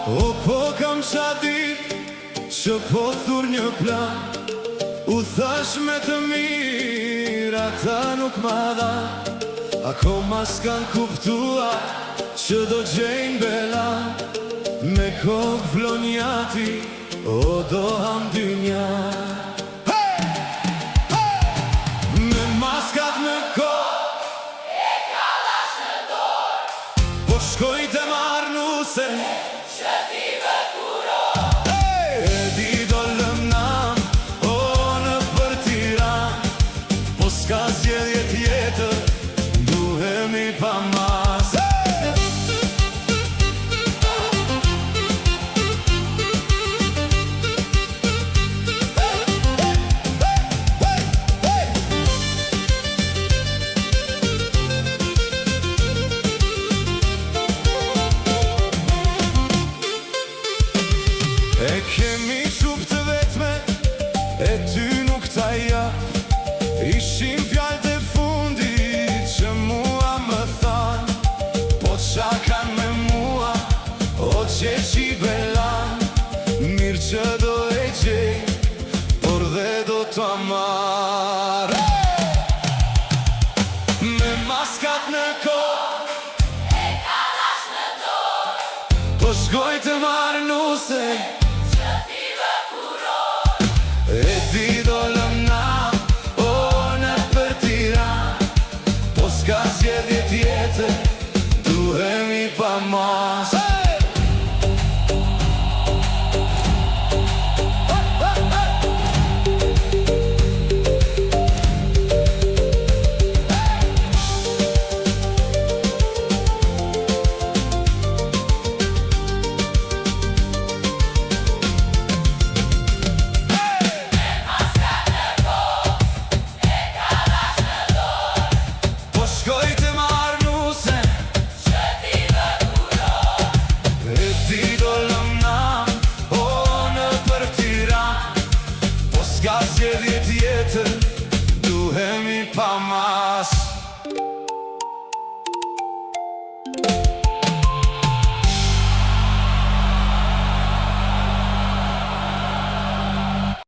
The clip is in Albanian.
O po kam qa dit që po thur një plan, u thash me të mirë ata nuk ma dha. Akoma s'kan kuptua që do gjejnë bela, me kokë vlonjati o do ham dynja. Me maskat në kokë e kalash në dorë, po shkoj të marrë nusen që ti vëkuro. E di do lëmnam, o në për Tiran, po s'ka zgjedhje tjetër, duhemi pa mas. E kemi qup të vetme, e ty nuk ta jap. Ishim fjallët e fundit që mua më than, po qa kan me mua, o qeqi belan. Mirë që do e gjej, por dhe do t'u amar. Me maskat në kokë, E kalash në dorë, po shkoj të marrë nusen